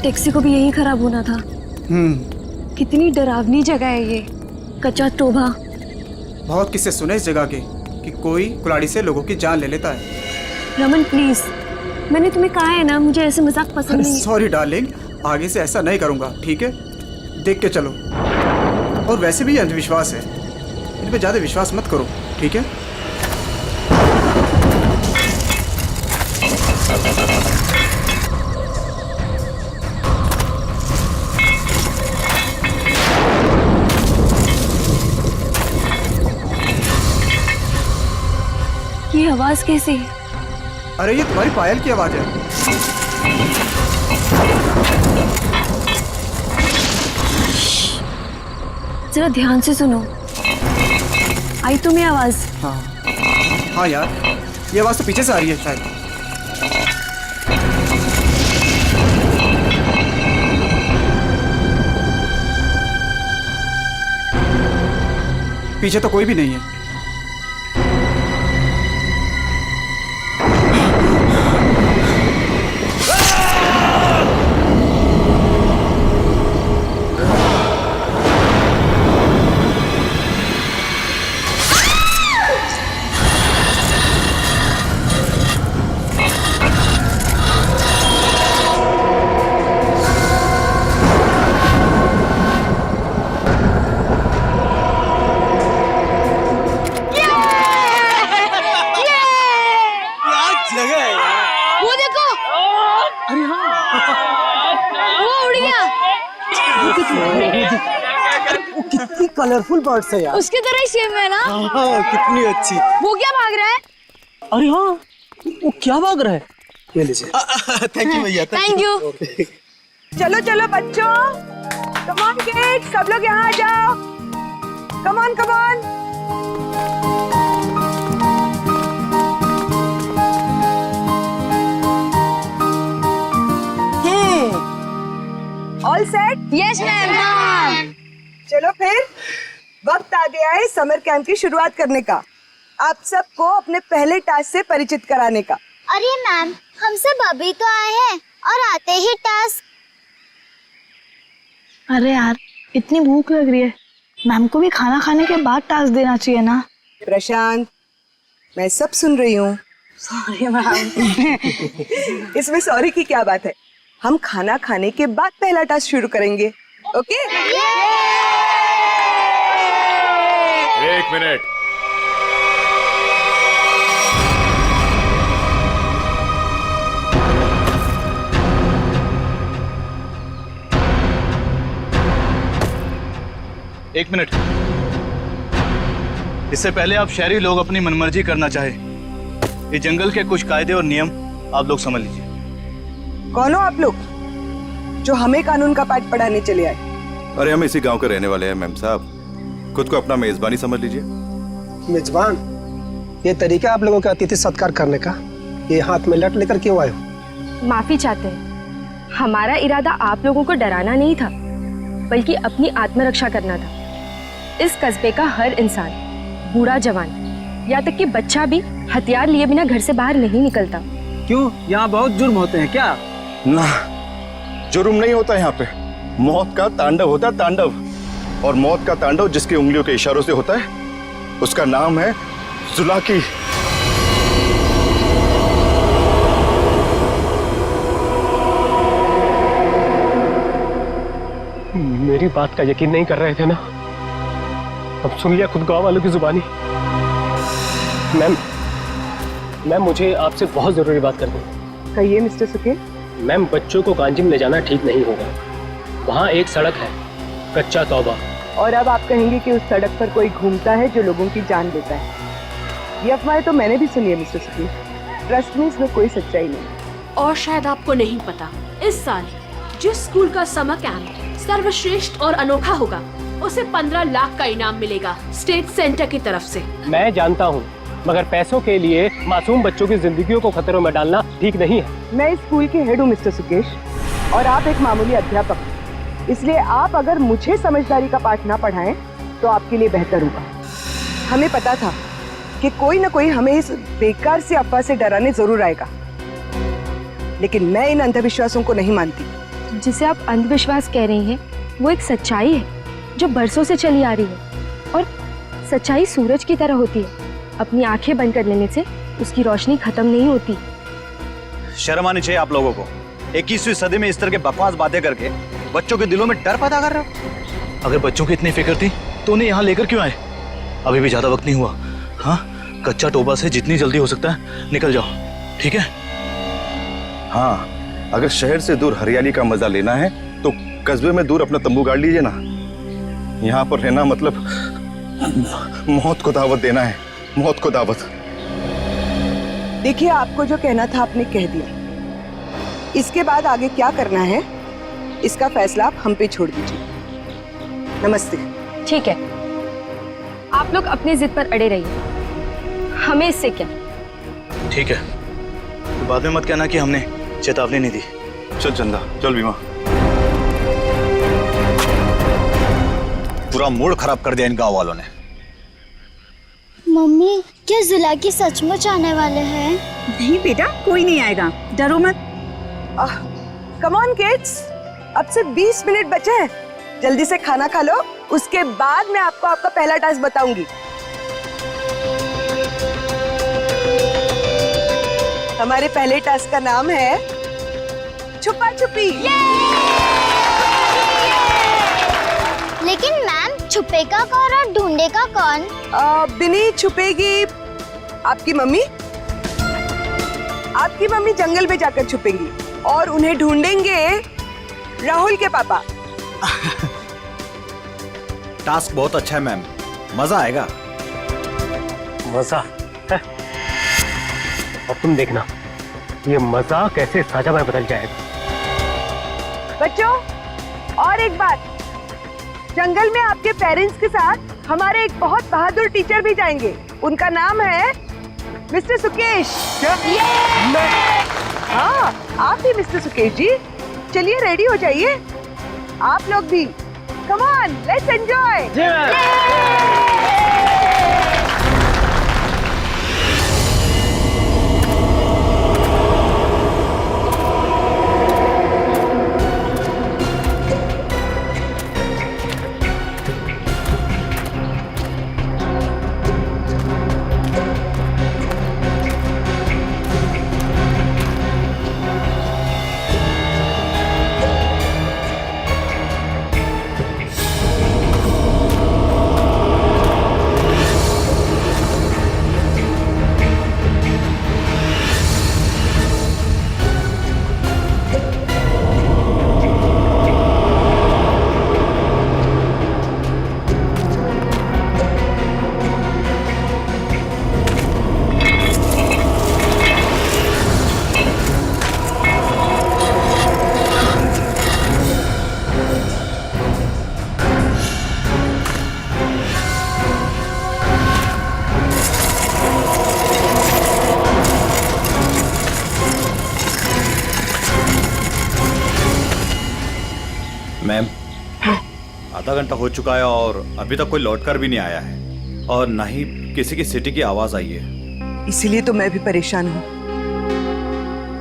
Taxi को भी यही खराब होना था। कितनी डरावनी जगह है ये, कच्चा टोभा। बहुत किस्से सुने इस जगह के कि कोई कुल्हाड़ी से लोगों की जान ले लेता है। रमन प्लीज, मैंने तुम्हें कहा है ना, मुझे ऐसे मजाक पसंद नहीं। सॉरी डार्लिंग, आगे से ऐसा नहीं करूंगा, ठीक है? देख के चलो। और वैसे भी ये अंधविश्वास है, इन पे ज्यादा विश्वास मत करो, ठीक है? ये आवाज कैसी है? अरे ये तुम्हारी पायल की आवाज है। जरा ध्यान से सुनो, आई तुम्हें आवाज? हाँ यार, ये आवाज तो पीछे से आ रही है शायद। पीछे तो कोई भी नहीं है। कितनी कलरफुल बर्ड्स है यार। उसकी तरह ही सेम है ना? हाँ, कितनी अच्छी। वो क्या भाग रहा है? अरे हाँ, वो क्या भाग रहा है? ये लीजिए। थैंक यू भैया। Thank you. चलो चलो बच्चों, कम ऑन किड्स, सब लोग यहाँ आ जाओ। Come on come on. All set? Yes ma'am. चलो फिर वक्त आ गया है समर कैंप की शुरुआत करने का। आप सबको अपने पहले टास्क से परिचित कराने का। अरे मैम, हम सब अभी तो आए हैं और आते ही टास्क। अरे यार, इतनी भूख लग रही है, मैम को भी खाना खाने के बाद टास्क देना चाहिए ना। प्रशांत, मैं सब सुन रही हूँ। Sorry ma'am. इसमें सॉरी की क्या बात है? हम खाना खाने के बाद पहला टास्क शुरू करेंगे, ओके? एक मिनट। एक मिनट। इससे पहले आप शहरी लोग अपनी मनमर्जी करना चाहे, ये जंगल के कुछ कायदे और नियम आप लोग समझ लीजिए। कौन हो आप लोग जो हमें कानून का पाठ पढ़ाने चले आए? अरे हम इसी गांव के रहने वाले हैं मैम साहब, खुद को अपना मेजबानी समझ लीजिए। मेजबान, ये तरीका आप लोगों का अतिथि सत्कार करने का, ये हाथ में लट लेकर क्यों आए हो? माफी चाहते हैं, हमारा इरादा आप लोगों को डराना नहीं था, बल्कि अपनी आत्मरक्षा करना था। इस कस्बे का हर इंसान, बूढ़ा जवान, यहाँ तक कि बच्चा भी हथियार लिए बिना घर से बाहर नहीं निकलता। क्यों, यहाँ बहुत जुर्म होते हैं क्या? ना, जुर्म नहीं होता यहाँ पे, मौत का तांडव होता है, तांडव। और मौत का तांडव जिसकी उंगलियों के इशारों से होता है, उसका नाम है जुलाकी। मेरी बात का यकीन नहीं कर रहे थे ना? अब सुन लिया खुद गांव वालों की जुबानी। मैम मुझे आपसे बहुत जरूरी बात करनी है। कहिए मिस्टर सुके। मैम, बच्चों को कांजिम ले जाना ठीक नहीं होगा। वहाँ एक सड़क है, कच्चा तौबा। और अब आप कहेंगे कि उस सड़क पर कोई घूमता है जो लोगों की जान लेता है। ये अफवाहें तो मैंने भी सुनी है मिस्टर सुके। ट्रस्ट में इसमें कोई सच्चाई नहीं। और शायद आपको नहीं पता, इस साल जिस स्कूल का समर कैंप सर्वश्रेष्ठ और अनोखा होगा, उसे 15 लाख का इनाम मिलेगा स्टेट सेंटर की तरफ से। मैं जानता हूँ, मगर पैसों के लिए मासूम बच्चों की जिंदगियों को खतरों में डालना ठीक नहीं है। मैं इस स्कूल के हेड हूँ मिस्टर सुकेश, और आप एक मामूली अध्यापक, इसलिए आप अगर मुझे समझदारी का पाठ ना पढ़ाएं तो आपके लिए बेहतर होगा। हमें पता था कि कोई ना कोई हमें इस बेकार से अफवाह से डराने जरूर आएगा, लेकिन मैं इन अंधविश्वासों को नहीं मानती। जिसे आप अंधविश्वास कह रही हैं वो एक सच्चाई है जो बरसों से चली आ रही है। और सच्चाई सूरज की तरह होती है, अपनी आंखें बंद कर लेने से उसकी रोशनी खत्म नहीं होती। शर्म आनी चाहिए आप लोगों को। 21वीं सदी में इस तरह के बकवास बातें करके बच्चों के दिलों में डर पैदा कर रहे हो। अगर बच्चों की इतनी फिक्र थी तो उन्हें यहाँ लेकर क्यों आए? अभी भी ज्यादा वक्त नहीं हुआ। हाँ, कच्चा टोबा से जितनी जल्दी हो सकता है निकल जाओ, ठीक है? हाँ, अगर शहर से दूर हरियाली का मजा लेना है तो कस्बे में दूर अपना तंबू गाड़ लीजिए ना। यहाँ पर रहना मतलब मौत को दावत देना है, मौत को दावत। देखिए, आपको जो कहना था आपने कह दिया। इसके बाद आगे क्या करना है इसका फैसला आप हम पे छोड़ दीजिए। नमस्ते। ठीक है, आप लोग अपनी जिद पर अड़े रहिए, हमें इससे क्या। ठीक है, तो बाद में मत कहना कि हमने चेतावनी नहीं दी। चल चंदा, चल बीमा। पूरा मूड खराब कर दिया इन गांव वालों ने। मम्मी, क्या जुलाकी सचमुच आने वाले हैं? नहीं बेटा, कोई नहीं आएगा, डरो मत। कम ऑन किड्स, अब से 20 मिनट बचे हैं। जल्दी से खाना खा लो, उसके बाद मैं आपको आपका पहला टास्क बताऊंगी। हमारे पहले टास्क का नाम है छुपा छुपी। लेकिन मैम, छुपेगा कौन और ढूंढेगा कौन? बिनी छुपेगी आपकी मम्मी। आपकी मम्मी जंगल में जाकर छुपेंगी और उन्हें ढूंढेंगे राहुल के पापा। टास्क बहुत अच्छा है मैम, मजा आएगा। मजा है? अब तुम देखना ये मजा कैसे सजा में बदल जाएगा। बच्चों, और एक बात, जंगल में आपके पेरेंट्स के साथ हमारे एक बहुत बहादुर टीचर भी जाएंगे। उनका नाम है मिस्टर सुकेश। क्या? हाँ, आप भी मिस्टर सुकेश जी। चलिए रेडी हो जाइए, आप लोग भी। Come on, let's enjoy. Ma'am, आधा घंटा हो चुका है और अभी तक कोई लौटकर भी नहीं आया है और ना ही किसी की सिटी की आवाज आई है। इसीलिए तो मैं भी परेशान हूँ।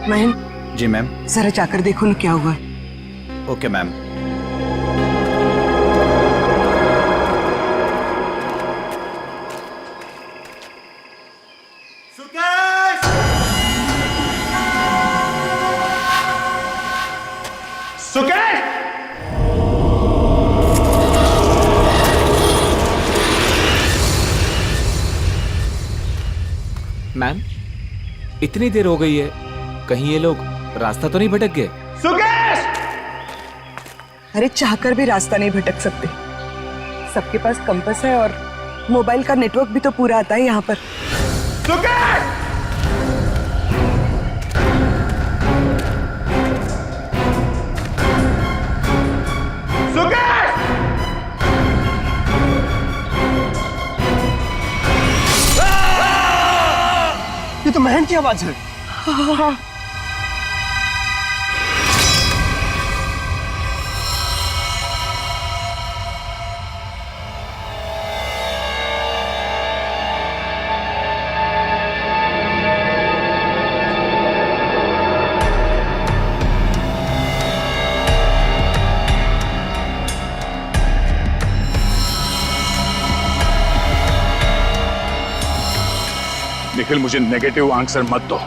महन। जी मैम। जरा जाकर देखो ना क्या हुआ है। Okay ma'am. मैम, इतनी देर हो गई है, कहीं ये लोग रास्ता तो नहीं भटक गए? अरे चाहकर भी रास्ता नहीं भटक सकते। सबके पास कंपास है और मोबाइल का नेटवर्क भी तो पूरा आता है यहाँ पर। ये तो महन की आवाज है। हाँ। निखिल, मुझे नेगेटिव आंसर मत दो।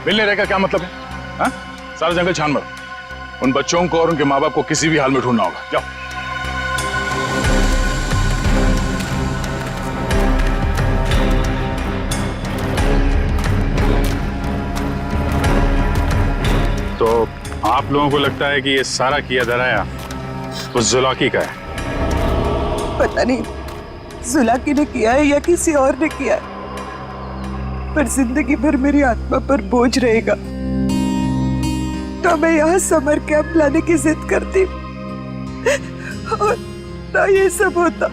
मिलने रहने का क्या मतलब है? हाँ? सारा जंगल छान मारो। उन बच्चों को और उनके माँ बाप को किसी भी हाल में ढूंढना होगा। जाओ। तो आप लोगों को लगता है कि ये सारा किया धराया उस जुलाकी का है? पता नहीं जुलाकी ने किया है या किसी और ने किया है, पर जिंदगी भर मेरी आत्मा पर बोझ रहेगा। तो मैं यहाँ समर कैंप लाने की जिद करती और ना ये सब होता।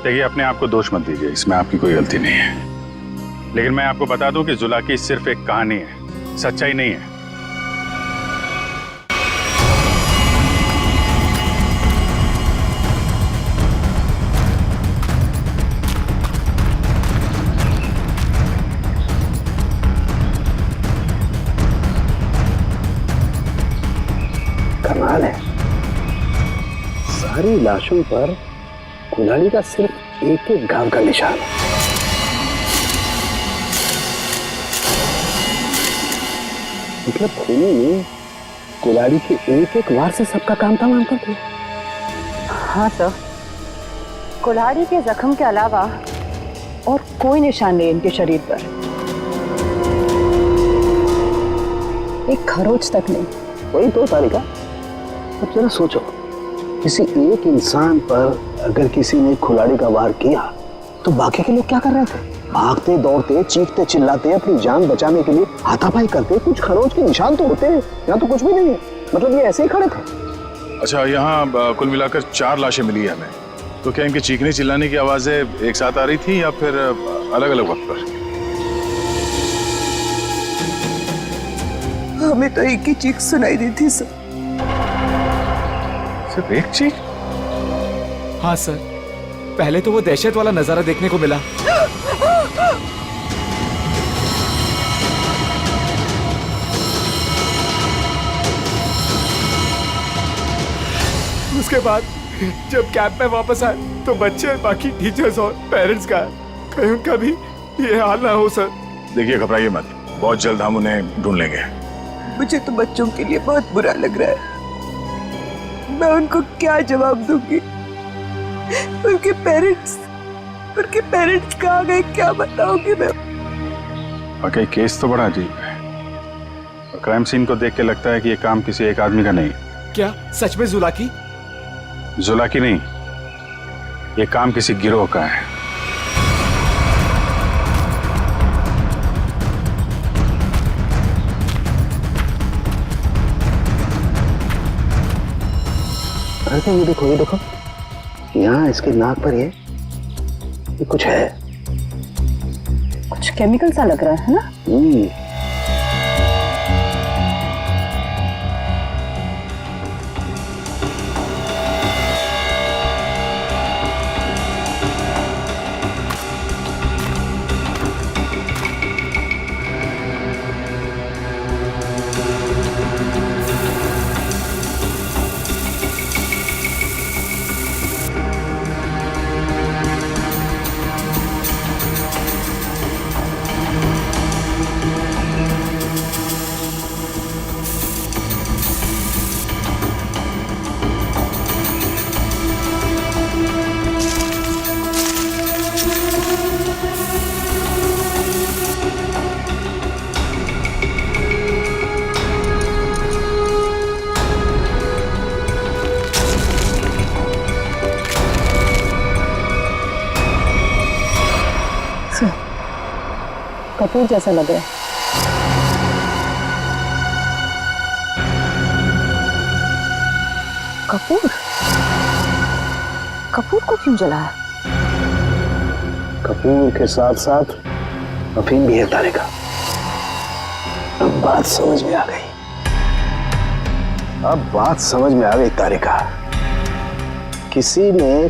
देखिए, अपने आप को दोष मत दीजिए, इसमें आपकी कोई गलती नहीं है। लेकिन मैं आपको बता दूं कि जुलाकी सिर्फ एक कहानी है, सच्चाई नहीं है। कमाल है, सारी लाशों पर कुल्हाड़ी का सिर्फ एक एक घाव का निशान है। मतलब खूनी ने कुल्हाड़ी के एक एक वार से सबका काम तमाम कर दिया। हाँ सर, कुल्हाड़ी के जख्म के अलावा और कोई निशान नहीं इनके शरीर पर, एक खरोच तक नहीं। वही तो तारिका, अब जरा सोचो, किसी एक इंसान पर अगर किसी ने कुल्हाड़ी का वार किया तो बाकी के लोग क्या कर रहे थे? भागते दौड़ते, चीखते चिल्लाते, अपनी जान बचाने के लिए हाथापाई करते। कुछ खरोच के निशान तो होते हैं, यहाँ तो कुछ भी नहीं है। मतलब ये ऐसे ही खड़े थे। अच्छा, यहाँ कुल मिलाकर 4 लाशें मिली है हमें। तो क्या इनके चीखने चिल्लाने की आवाजें एक साथ आ रही थी या फिर अलग अलग वक्त पर? हमें तो एक ही चीख सुनाई दी थी सर। सिर्फ एक चीख? हाँ सर, पहले तो वो दहशत वाला नजारा देखने को मिला। उसके बाद जब कैंप में वापस आए तो बच्चे, बाकी टीचर्स और पेरेंट्स का कहीं उनका भी ये हाल ना हो सर। देखिए, घबराइए मत, बहुत जल्द हम उन्हें ढूंढ लेंगे। मुझे तो बच्चों के लिए बहुत बुरा लग रहा है। मैं उनको क्या जवाब दूंगी? उनके पेरेंट्स कहाँ गए, क्या बताऊंगी मैं? वाकई केस तो बड़ा अजीब है। क्राइम सीन को देख के लगता है कि ये काम किसी एक आदमी का नहीं। क्या सच में जुलाकी? जुलाकी नहीं, ये काम किसी गिरोह का है। अरे ये देखो, ये देखो, यहाँ इसके नाक पर ये कुछ है, कुछ केमिकल सा लग रहा है ना? कपूर जैसा लग रहा है। कपूर? कपूर को क्यों जलाया? कपूर के साथ साथ अफीम भी है तारिका। अब बात समझ में आ गई। तारिका, किसी ने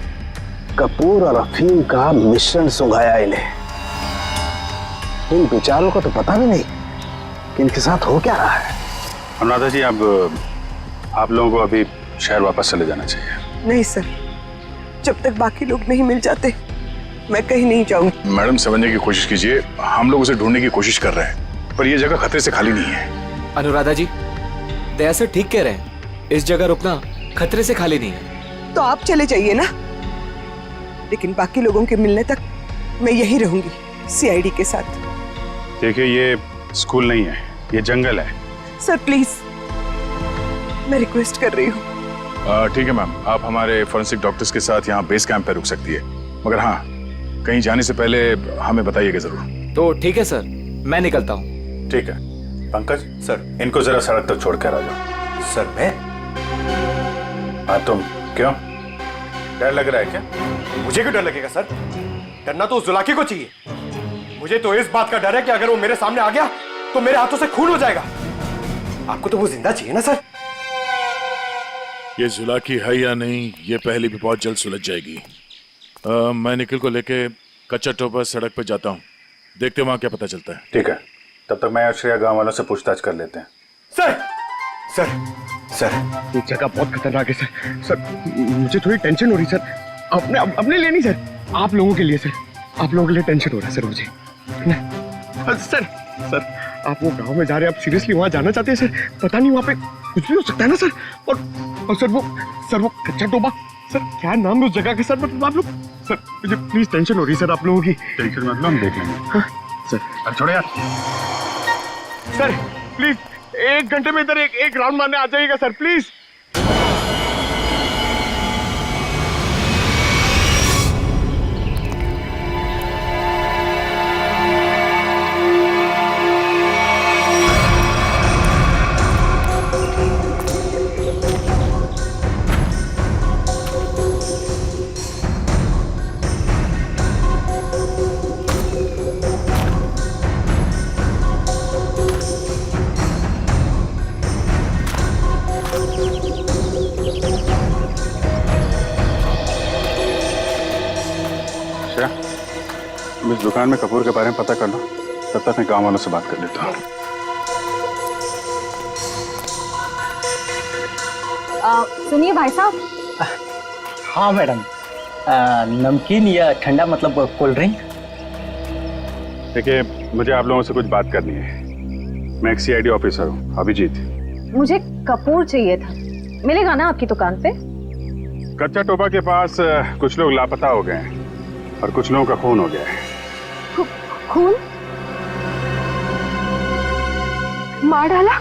कपूर और अफीम का मिश्रण सुंघाया इन्हें। इन बेचारों को तो पता भी नहीं कि इनके साथ हो क्या रहा है। अनुराधा जी, अब आप लोगों को अभी शहर वापस चले जाना चाहिए। नहीं सर, जब तक बाकी लोग नहीं मिल जाते मैं कहीं नहीं जाऊंगी। मैडम समझने की कोशिश कीजिए, हम लोग उसे ढूंढने की कोशिश कर रहे हैं, पर यह जगह खतरे से खाली नहीं है। अनुराधा जी, दया सर ठीक कह रहे हैं, इस जगह रुकना खतरे से खाली नहीं है। तो आप चले जाइए ना, लेकिन बाकी लोगों के मिलने तक मैं यहीं रहूंगी सीआईडी के साथ। देखिए, ये स्कूल नहीं है, ये जंगल है। सर प्लीज, मैं रिक्वेस्ट कर रही हूँ। ठीक है मैम, आप हमारे फॉरेंसिक डॉक्टर्स के साथ यहाँ बेस कैंप पे रुक सकती है, मगर हाँ, कहीं जाने से पहले हमें बताइएगा जरूर। तो ठीक है सर, मैं निकलता हूँ। ठीक है। पंकज सर, इनको जरा सड़क तक छोड़ कर आ जाओ। सर मैं? हाँ तुम, क्यों डर लग रहा है क्या? मुझे क्यों डर लगेगा सर? डरना तो उस जुलाकी को चाहिए। मुझे तो इस बात का डर है कि अगर वो मेरे सामने आ गया तो मेरे हाथों से खून हो जाएगा। आपको तो वो जिंदा चाहिए ना सर? ये जुलाकी है या नहीं, ये पहले भी बहुत जल्द सुलझ जाएगी। मैं निखिल को लेके कच्चा टोपा सड़क पर जाता हूँ, देखते वहां क्या पता चलता है। ठीक है, तब तक मैं और श्रेया गांव वालों से पूछताछ कर लेते हैं। सर सर सर, ये जगह बहुत खतरनाक है सर। सर मुझे थोड़ी टेंशन हो रही सर, अपने लिए नहीं सर, आप लोगों के लिए सर। आप लोगों के लिए टेंशन हो रहा है सर मुझे ना। सर सर, आप वो गांव में जा रहे हैं, आप सीरियसली वहां जाना चाहते हैं सर? पता नहीं वहां पे कुछ भी हो सकता है ना सर। और सर वो कच्चा टोबा, सर क्या नाम है उस जगह के सर? मतलब आप लोग सर, मुझे प्लीज टेंशन हो रही है सर आप लोगों की। टेंशन मतलब हम देख लेंगे। सर अरे छोड़ो यार। सर प्लीज 1 घंटे में इधर एक राउंड मारने आ जाइएगा सर प्लीज। इस दुकान में कपूर के बारे में पता करना, तब तक मैं गांव वालों से बात कर लेता हूँ। सुनिए भाई साहब। हाँ मैडम, नमकीन या ठंडा मतलब कोल्ड ड्रिंक? देखिए, मुझे आप लोगों से कुछ बात करनी है। मैं एक सीआईडी ऑफिसर हूँ, अभिजीत। मुझे कपूर चाहिए था, मिलेगा ना आपकी दुकान पे? कच्चा टोपा के पास कुछ लोग लापता हो गए हैं और कुछ लोगों का खून हो गया है। खून? मार डाला?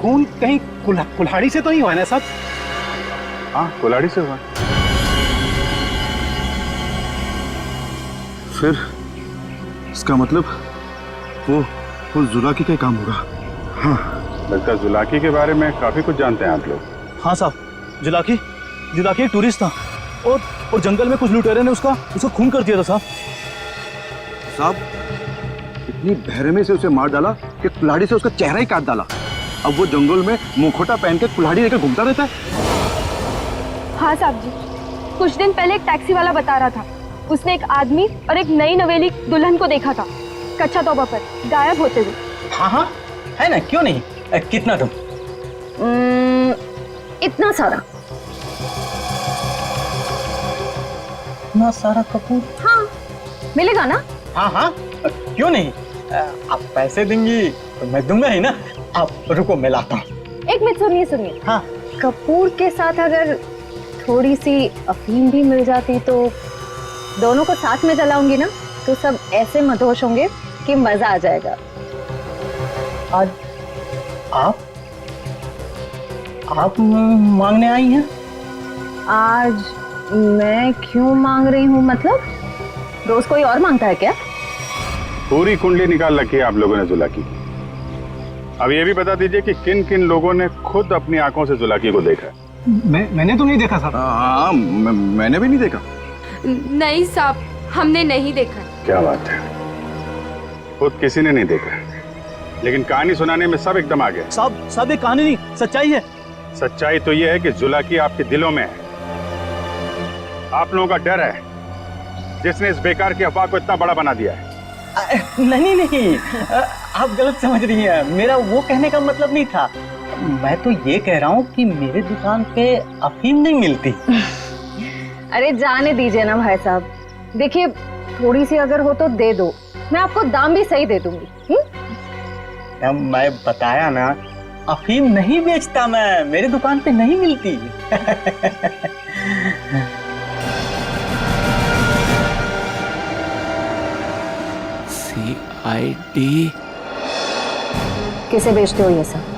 खून कहीं कुल्हाड़ी से तो नहीं हुआ ना साहब? हाँ, कुल्हाड़ी से हुआ। फिर इसका मतलब वो जुलाकी का काम होगा। हाँ, लगता है जुलाकी के बारे में काफी कुछ जानते हैं आप लोग। हाँ साहब, जुलाकी एक टूरिस्ट था और जंगल में कुछ लुटेरे ने उसका खून कर दिया था साहब। इतनी बहरमे से उसे मार डाला कि कुल्हाड़ी से उसका चेहरा ही काट डाला। अब वो जंगल में मुखौटा पहन के कुल्हाड़ी लेकर घूमता रहता है। हाँ साहब जी, कुछ दिन पहले एक टैक्सी वाला बता रहा था, उसने एक आदमी और एक नई नवेली दुल्हन को देखा था कच्चा तोबा पर गायब होते हुए। हाँ हाँ, है ना, क्यों नहीं। कितना तुम? इतना सारा। इतना सारा कपूर? हाँ, मिलेगा ना? हाँ हाँ, क्यों नहीं। आप पैसे देंगी तो मैं दूंगा ही ना। आप रुको, मैं लाता हूँ। एक मिनट सुनिए। हाँ, कपूर के साथ अगर थोड़ी सी अफीम भी मिल जाती तो दोनों को साथ में जलाऊंगी ना, तो सब ऐसे मदहोश होंगे कि मजा आ जाएगा। आज आप मांगने आई हैं? आज मैं क्यों मांग रही हूँ? मतलब रोज कोई और मांगता है क्या? पूरी कुंडली निकाल रखी है आप लोगों ने जुलाकी की। अब ये भी बता दीजिए कि किन किन लोगों ने खुद अपनी आंखों से जुलाकी को देखा है? मैंने तो नहीं देखा साहब। हाँ, मैंने भी नहीं देखा। नहीं साहब, हमने नहीं देखा। क्या बात है, खुद किसी ने नहीं देखा, लेकिन कहानी सुनाने में सब एकदम आ गए। साहब ये कहानी नहीं, सच्चाई है। सच्चाई तो ये है कि जुलाकी आपके दिलों में है। आप लोगों का डर है जिसने इस बेकार की अफवाह को इतना बड़ा बना दिया है। नहीं, आप गलत समझ रही हैं। मेरा वो कहने का मतलब नहीं था। मैं तो ये कह रहा हूँ कि मेरे दुकान पे अफीम नहीं मिलती। अरे जाने दीजिए ना भाई साहब, देखिए थोड़ी सी अगर हो तो दे दो, मैं आपको दाम भी सही दे दूंगी। मैं बताया ना, अफीम नहीं बेचता मैं, मेरी दुकान पे नहीं मिलती। CID किसे बेचते हो ये सब?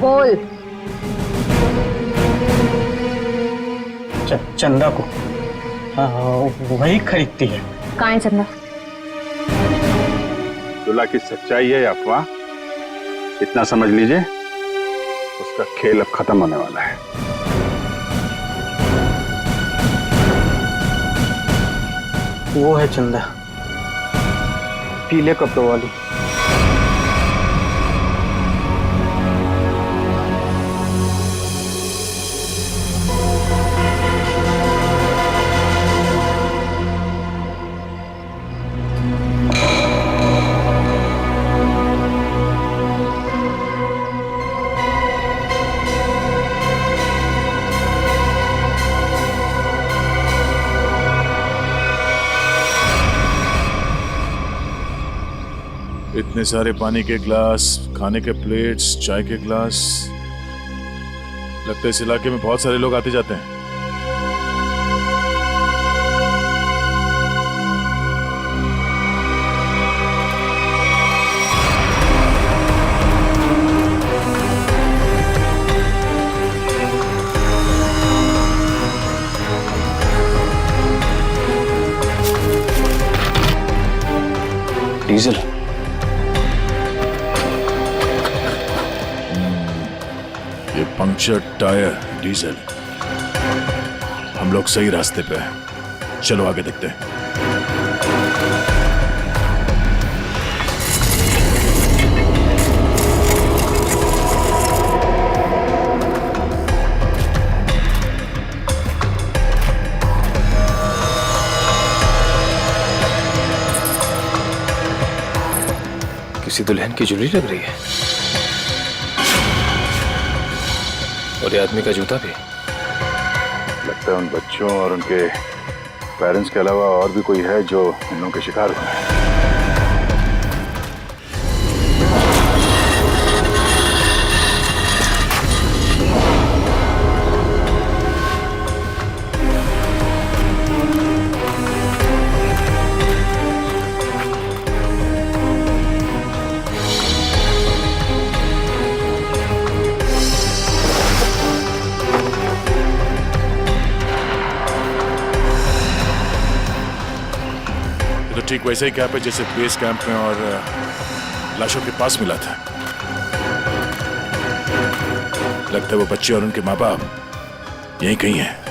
बोल। चंदा को। हाँ, वही खरीदती है। कहाँ है चंदा? दुल्हा की सच्चाई है अफवाह, इतना समझ लीजिए, उसका खेल अब खत्म होने वाला है। वो है चंदा, पीले कपड़ों वाली। इतने सारे पानी के ग्लास, खाने के प्लेट्स, चाय के ग्लास। लगता है इस इलाके में बहुत सारे लोग आते जाते हैं। डीजल। ये पंक्चर टायर, डीजल। हम लोग सही रास्ते पे हैं, चलो आगे देखते हैं। किसी दुल्हन की ज्वेलरी लग रही है, और ये आदमी का जूता भी। लगता है उन बच्चों और उनके पेरेंट्स के अलावा और भी कोई है जो इन लोगों के शिकार हुए हैं। ठीक वैसे ही कैंप है जैसे बेस कैंप में और लाशों के पास मिला था। लगता है वो बच्चे और उनके माँ बाप यहीं कहीं हैं।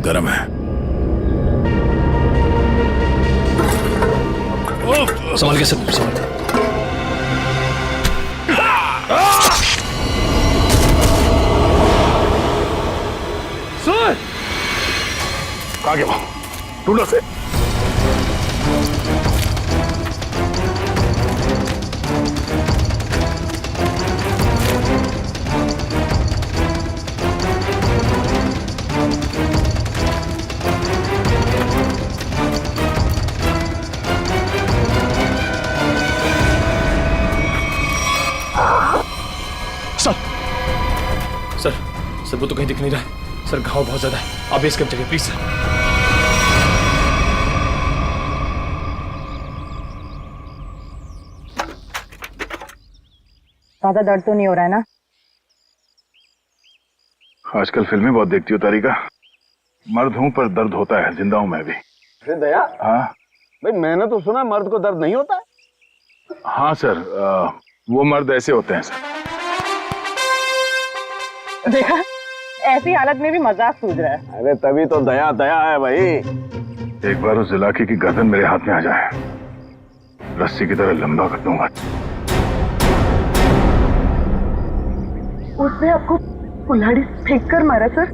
गरम है। संभाल के सब, संभाल के। सर कहाँ गया? ढूंढो से। सर वो तो कहीं दिख नहीं रहा है सर, घाव बहुत ज्यादा है, आप बेस कैंप चलिए प्लीज सर। ज्यादा दर्द तो नहीं हो रहा है ना? आजकल फिल्में बहुत देखती हो तारिका। मर्द हूं पर दर्द होता है, जिंदा हूं मैं भी। दया, हाँ भाई मैंने तो सुना मर्द को दर्द नहीं होता है। हाँ सर, वो मर्द ऐसे होते हैं सर। देखा, ऐसी हालत में भी मजाक सूझ रहा है। अरे तभी तो दया दया है भाई। एक बार उस जुलाकी की गर्दन मेरे हाथ में आ जाए, रस्सी की तरह लंबा कर दूंगा। उसने आपको कुल्हाड़ी फेंक कर मारा सर?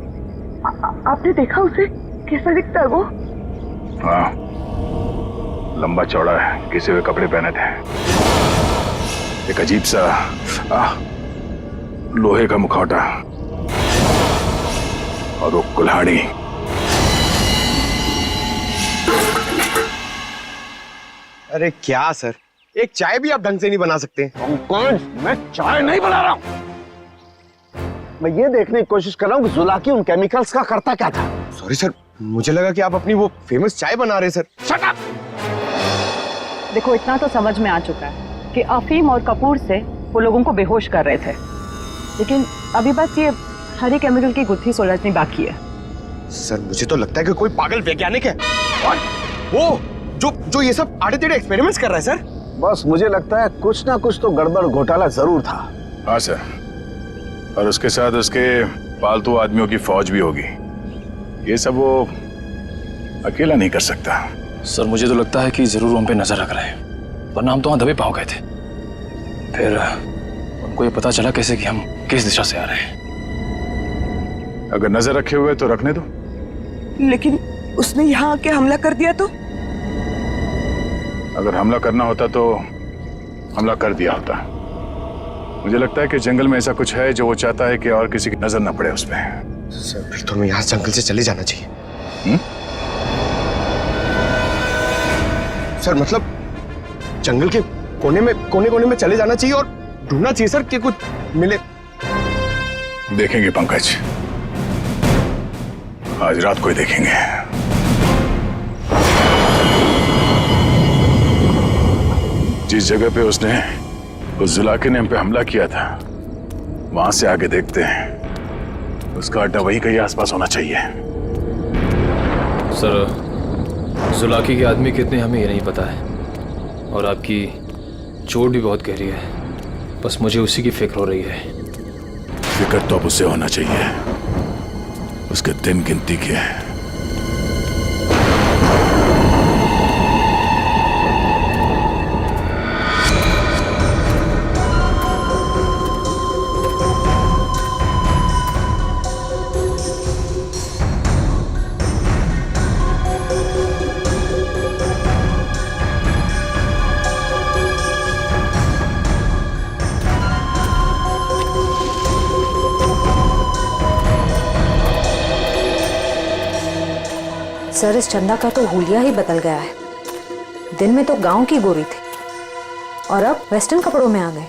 आपने देखा उसे? कैसा दिखता है वो? हाँ, लंबा चौड़ा है, घिसे हुए कपड़े पहने थे, एक अजीब सा लोहे का मुखौटा और वो कुल्हाड़ी। अरे क्या सर, एक चाय भी आप ढंग से नहीं बना सकते? कौन? मैं चाय नहीं बना रहा हूं। मैं ये देखने की कोशिश कर रहा हूँ कि जुलाकी उन केमिकल्स का करता क्या था। सॉरी सर, मुझे लगा कि आप अपनी वो फेमस चाय बना रहे सर। Shut up! देखो, इतना तो समझ में आ चुका है कि अफीम और कपूर से वो लोगों को बेहोश कर रहे थे, लेकिन अभी बस ये हरे केमिकल की गुत्थी सुलझनी बाकी है। सर मुझे तो लगता है कि कोई पागल वैज्ञानिक है और वो जो ये सब आड़े टेढ़े एक्सपेरिमेंट्स कर रहा है सर। बस मुझे लगता है कुछ ना कुछ तो गड़बड़ घोटाला जरूर था। हाँ सर, और उसके साथ उसके पालतू आदमियों की फौज भी होगी। ये सब वो अकेला नहीं कर सकता। सर मुझे तो लगता है कि जरूर उन पे नजर रख रहे हैं, वरना हम तो वहां दबे पांव गए थे। फिर उनको ये पता चला कैसे कि हम किस दिशा से आ रहे हैं। अगर नजर रखे हुए तो रखने दो। लेकिन उसने यहाँ आके हमला कर दिया तो? अगर हमला करना होता तो हमला कर दिया होता। मुझे लगता है कि जंगल में ऐसा कुछ है जो वो चाहता है कि और किसी की नजर न पड़े उस पर। सर फिर तो हमें यहाँ जंगल से चले जाना चाहिए। सर मतलब जंगल के कोने में चले जाना चाहिए और ढूंढना चाहिए सर कि कुछ मिले। देखेंगे पंकज, आज रात को ही देखेंगे। जिस जगह पे उसने उस जुलाकी ने हम पे हमला किया था, वहां से आगे देखते हैं। उसका अड्डा वही कहीं आसपास होना चाहिए। सर जुलाकी के आदमी कितने हमें ये नहीं पता है, और आपकी चोट भी बहुत गहरी है। बस मुझे उसी की फिक्र हो रही है। फिक्र तो अब उसे होना चाहिए, उसके दिन गिनती के हैं। सर इस चंदा का तो हुलिया ही बदल गया है। दिन में तो गांव की गोरी थी और अब वेस्टर्न कपड़ों में आ गए।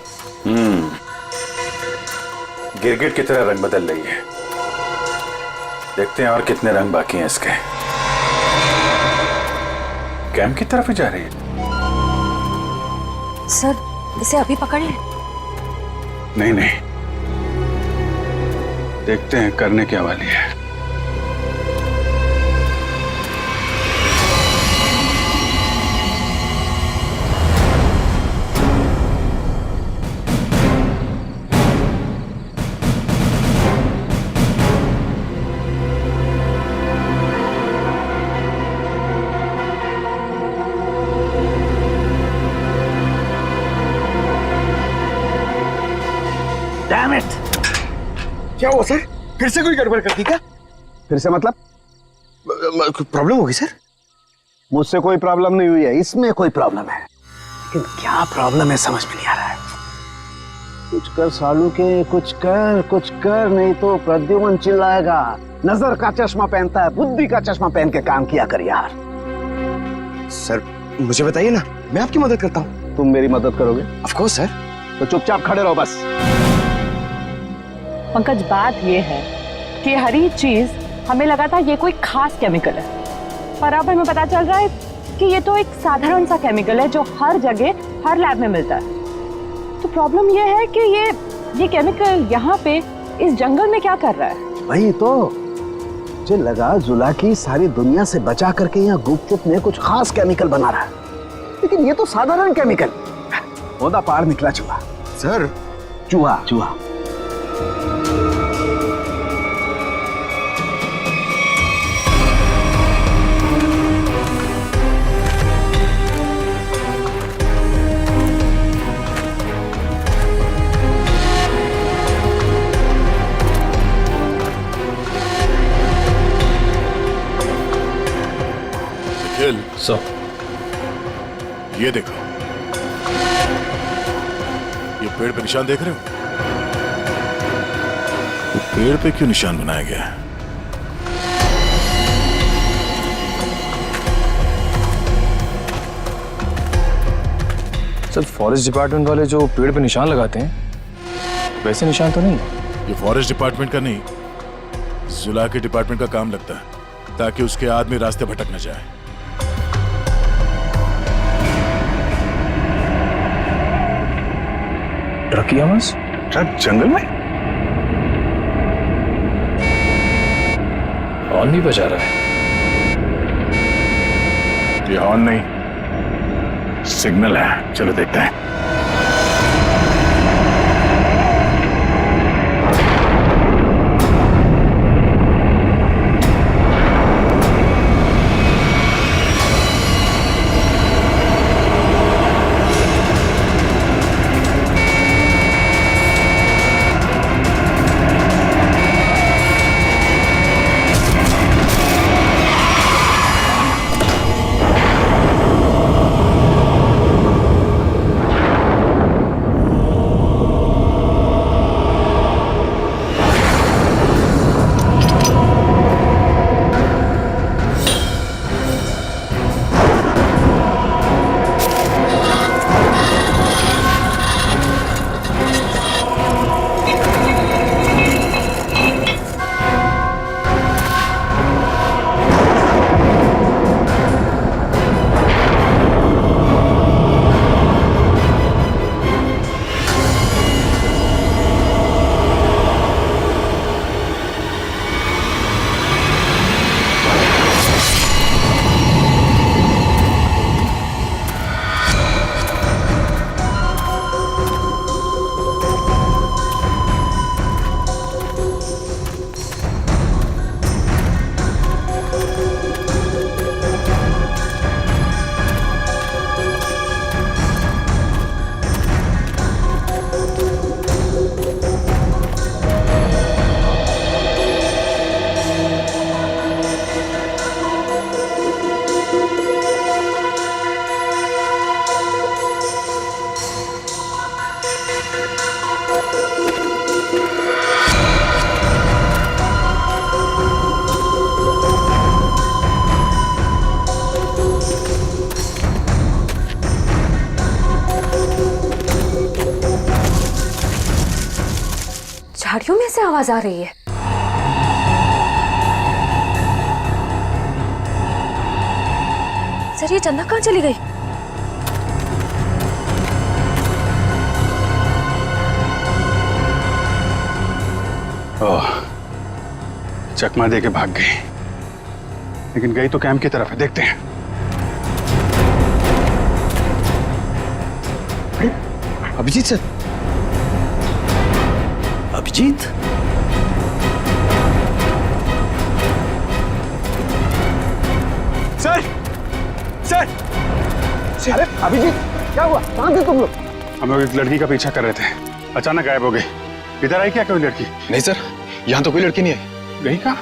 गिरगिट की तरह रंग बदल रही है। देखते हैं और कितने रंग बाकी हैं इसके। कैंप की तरफ ही जा रही है। सर इसे अभी पकड़ लें? नहीं नहीं, देखते हैं करने क्या वाली है। Damn it! क्या हुआ सर? फिर से कोई गड़बड़ कर दी क्या? फिर से मतलब? प्रॉब्लम होगी सर? मुझसे कोई प्रॉब्लम नहीं हुई है, इसमें कोई प्रॉब्लम है। लेकिन क्या प्रॉब्लम है समझ में नहीं आ रहा है। कुछ कर सालू के, कुछ कर नहीं तो प्रद्युमन चिल्लाएगा। नजर का चश्मा पहनता है, बुद्धि का चश्मा पहन के काम किया कर यार। सर मुझे बताइए ना, मैं आपकी मदद करता हूँ। तुम मेरी मदद करोगे? Of course sir. तो चुपचाप खड़े रहो बस। पंकज, बात ये है कि हर एक चीज हमें लगा था ये कोई खास केमिकल है, पर अब हमें पता चल रहा है कि ये तो एक साधारण सा केमिकल है जो हर जगह हर लैब में मिलता है। तो प्रॉब्लम ये है कि ये केमिकल यहाँ पे इस जंगल में क्या कर रहा है? वही तो मुझे लगा जुलाकी सारी दुनिया से बचा करके यहाँ गुपचुप में कुछ खास केमिकल बना रहा है, लेकिन ये तो साधारण केमिकल। ओदा पार निकला चूहा। सर चूहा सो ये देखो, ये पेड़ पे निशान देख रहे हो? तो पेड़ पे क्यों निशान बनाया गया है? सर फॉरेस्ट डिपार्टमेंट वाले जो पेड़ पे निशान लगाते हैं वैसे निशान तो नहीं है। ये फॉरेस्ट डिपार्टमेंट का नहीं, जुला के डिपार्टमेंट का काम लगता है, ताकि उसके आदमी रास्ते भटक न जाए। ट्रक की आवाज? ट्रक जंगल में? हॉर्न भी बजा रहा है। ये हॉर्न नहीं, सिग्नल है। चलो देखते हैं। झाड़ियों में से आवाज आ रही है। सर ये चंदा कहाँ चली गई? ओह, चकमा दे के भाग गई, लेकिन गई तो कैंप की तरफ है। देखते हैं। Abhijit sir, Abhijit, sir sir, अरे अभिजीत क्या हुआ? कहाँ थे तुम लोग? हम लोग एक लड़की का पीछा कर रहे थे, अचानक गायब हो गई। इधर आई क्या कोई लड़की? नहीं सर, यहाँ तो कोई लड़की नहीं आई। गई कहाँ?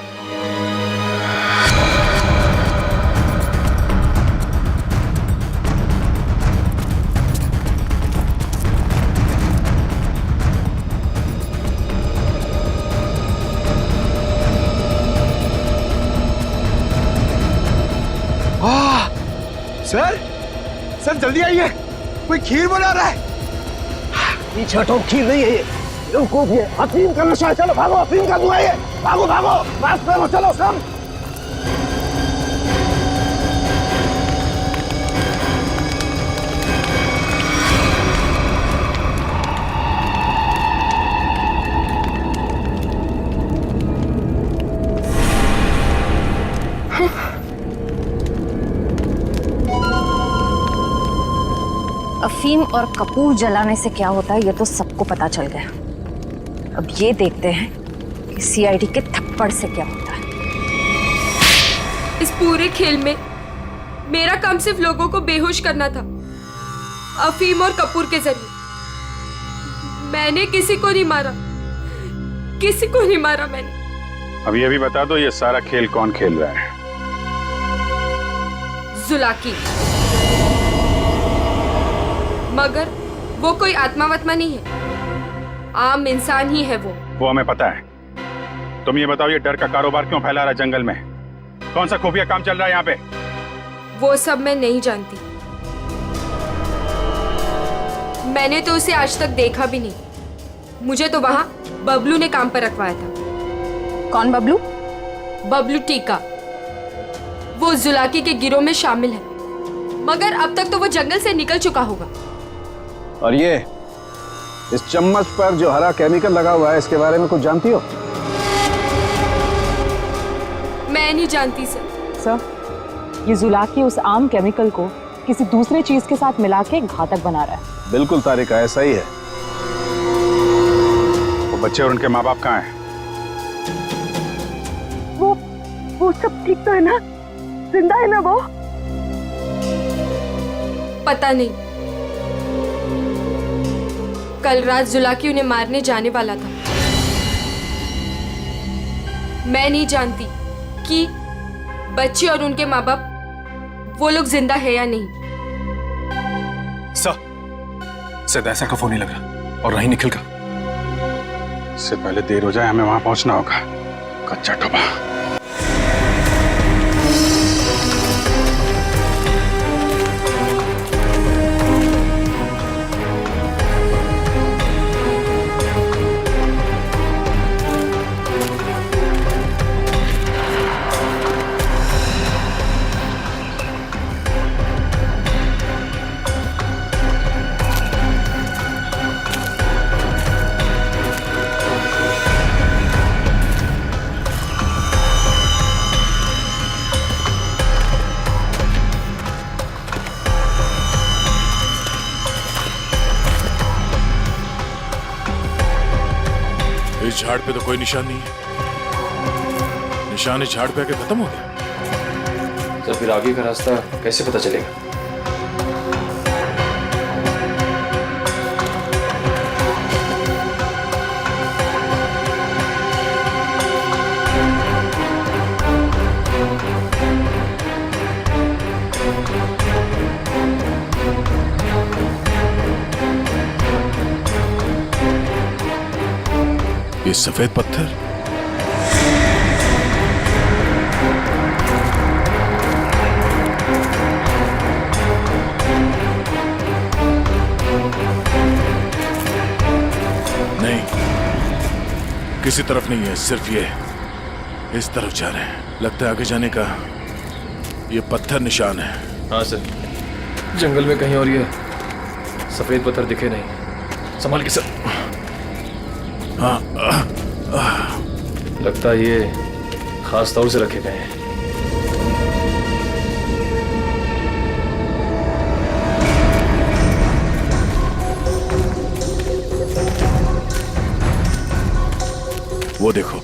सर सर जल्दी आइए, कोई खीर बना रहा है। पीछे हटो, खीर नहीं है ये, बेवकूफ ये अफीम का नशा है। चलो भागो, अफीम का धुआं है। भागो भागो, बस करो, चलो सब। अफीम और कपूर जलाने से क्या होता है ये तो सबको पता चल गया। अब ये देखते हैं कि सीआईडी के थप्पड़ से क्या होता है। इस पूरे खेल में मेरा काम सिर्फ लोगों को बेहोश करना था, अफीम और कपूर के जरिए। मैंने किसी को नहीं मारा, किसी को नहीं मारा मैंने। अभी अभी बता दो, ये सारा खेल कौन खेल रहा है? जुलाकी। मगर वो कोई आत्मा वत्मा नहीं है, आम इंसान ही है वो हमें पता है। तुम ये बताओ, ये डर का कारोबार क्यों फैला रहा है जंगल में? कौन सा खुफिया काम चल रहा है यहाँ पे? वो सब मैं नहीं जानती। मैंने तो उसे आज तक देखा भी नहीं। मुझे तो वहां बबलू ने काम पर रखवाया था। कौन बबलू? बबलू टीका। वो जुलाकी के गिरोह में शामिल है, मगर अब तक तो वो जंगल से निकल चुका होगा। और ये इस चम्मच पर जो हरा केमिकल लगा हुआ है, इसके बारे में कुछ जानती हो? मैं नहीं जानती सर। सर, ये जुलाकी उस आम केमिकल को किसी दूसरे चीज के साथ मिला के घातक बना रहा है। बिल्कुल तारिका, ऐसा ही है। वो बच्चे और उनके माँ बाप कहाँ हैं? वो सब ठीक तो है ना? जिंदा है ना वो? पता नहीं। कल रात जुलाकी उन्हें मारने जाने वाला था। मैं नहीं जानती कि बच्चे और उनके माँ बाप वो लोग जिंदा है या नहीं। शायद ऐसा का फोन नहीं लग रहा, और नहीं निखिल का। इससे पहले देर हो जाए, हमें वहां पहुंचना होगा। कच्चा टोपा। इस झाड़ पे तो कोई निशान नहीं है। निशान इस झाड़ पे आके खत्म हो गया। तो फिर आगे का रास्ता कैसे पता चलेगा? ये सफेद पत्थर, नहीं, किसी तरफ नहीं है, सिर्फ ये इस तरफ जा रहे हैं। लगता है आगे जाने का ये पत्थर निशान है। हाँ सर, जंगल में कहीं और ये सफेद पत्थर दिखे नहीं। संभाल के सर। लगता है ये खास तौर से रखे गए हैं। वो देखो,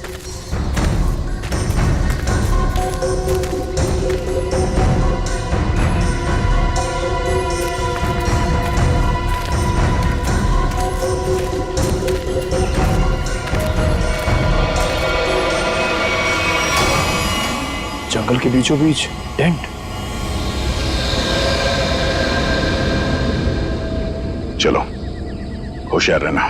जंगल के बीचों बीच टेंट। चलो, होशियार रहना।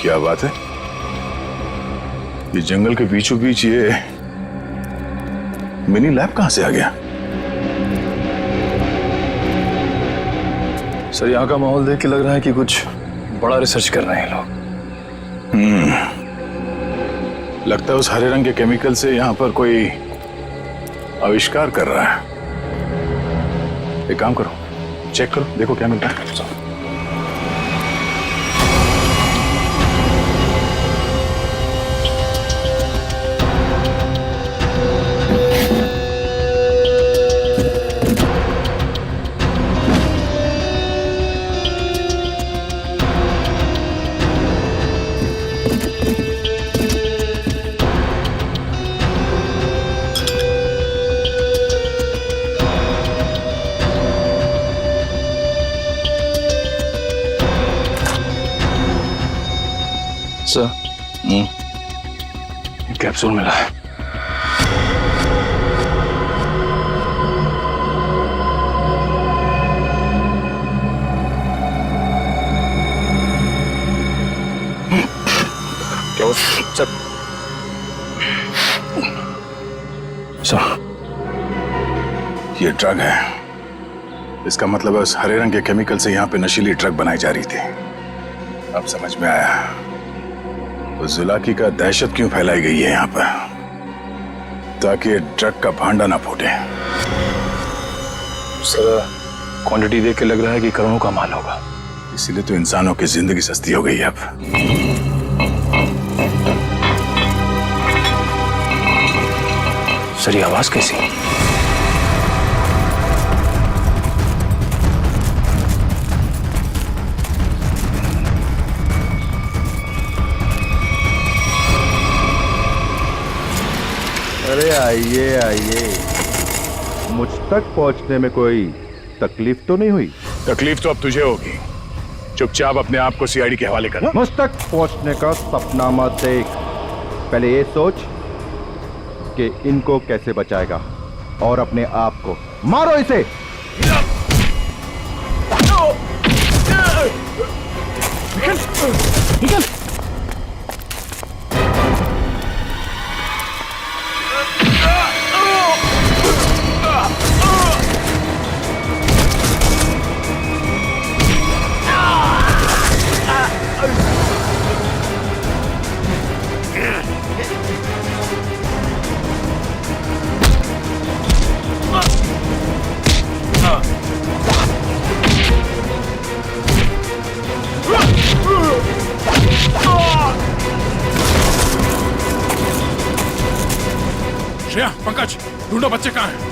क्या बात है? ये जंगल के बीचों बीच ये मिनी लैब कहां से आ गया? सर, यहाँ का माहौल देख के लग रहा है कि कुछ बड़ा रिसर्च कर रहे हैं लोग। लगता है उस हरे रंग के केमिकल से यहाँ पर कोई आविष्कार कर रहा है। एक काम करो, चेक करो, देखो क्या मिलता है। सर कैप्सूल मिला है। क्या वो सर ये ड्रग है। इसका मतलब है उस हरे रंग के केमिकल से यहाँ पे नशीली ड्रग बनाई जा रही थी। अब समझ में आया तो जुलाकी का दहशत क्यों फैलाई गई है यहाँ पर, ताकि ड्रग का भांडा ना फूटे। सर क्वांटिटी देख के लग रहा है कि करोड़ों का माल होगा। इसीलिए तो इंसानों की जिंदगी सस्ती हो गई है अब। सर ये आवाज कैसी? अरे आइए आइए, मुझ तक पहुंचने में कोई तकलीफ तो नहीं हुई? तकलीफ तो अब तुझे होगी। चुपचाप अपने आप को सीआईडी के हवाले कर। मुझ तक पहुंचने का सपना मत देख, पहले ये सोच कि इनको कैसे बचाएगा और अपने आप को। मारो इसे। निकल। श्रेया, पंकज, ढूंढो बच्चे कहाँ हैं?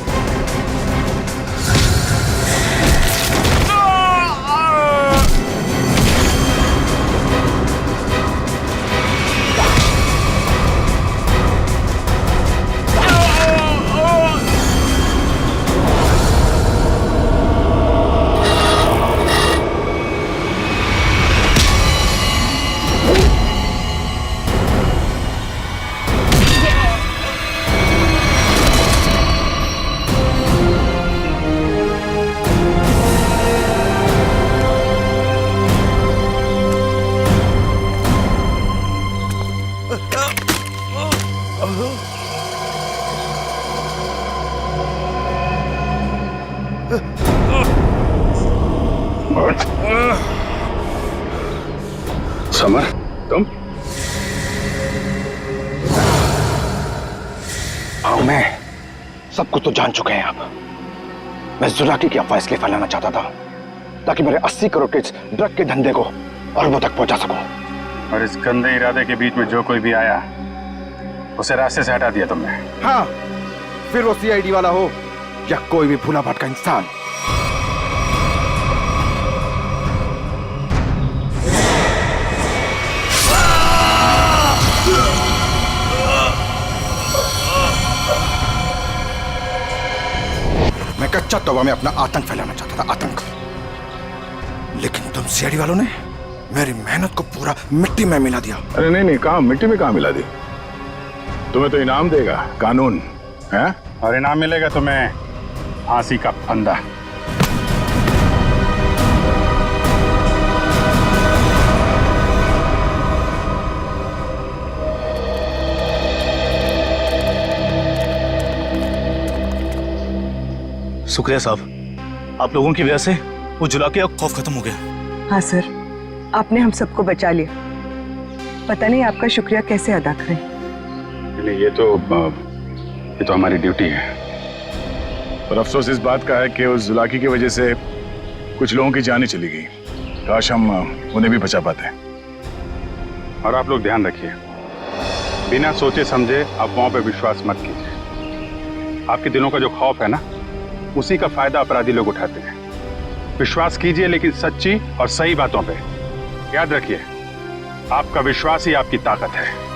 समर, तुम? हाँ मैं सब कुछ तो जान चुके हैं आप। मैं जुलाकी की अफवाह इसलिए फैलाना चाहता था ताकि मेरे 80 करोड़ के ड्रग के धंधे को अरबों तक पहुंचा सकूं। और इस गंदे इरादे के बीच में जो कोई भी आया उसे रास्ते से हटा दिया तुमने। हाँ, फिर वो सीआईडी वाला हो या कोई भी भूला भटका इंसान। मैं कच्चा तौबा में अपना आतंक फैलाना चाहता था, आतंक। लेकिन तुम सीआईडी वालों ने मेरी मेहनत को पूरा मिट्टी में मिला दिया। अरे नहीं, कहाँ मिट्टी में कहाँ मिला दी? तुम्हें तो इनाम देगा कानून है, और इनाम मिलेगा तुम्हें फांसी का फंदा। शुक्रिया साहब, आप लोगों की वजह से वो जुलाकी का खौफ खत्म हो गया। हाँ सर, आपने हम सबको बचा लिया। पता नहीं आपका शुक्रिया कैसे अदा करें। ये तो हमारी ड्यूटी है। और अफसोस इस बात का है कि उस जुलाकी की वजह से कुछ लोगों की जानें चली गई। काश हम उन्हें भी बचा पाते। और आप लोग ध्यान रखिए, बिना सोचे समझे अफवाहों पे विश्वास मत कीजिए। आपके दिलों का जो खौफ है ना, उसी का फायदा अपराधी लोग उठाते हैं। विश्वास कीजिए लेकिन सच्ची और सही बातों पे। याद रखिए, आपका विश्वास ही आपकी ताकत है।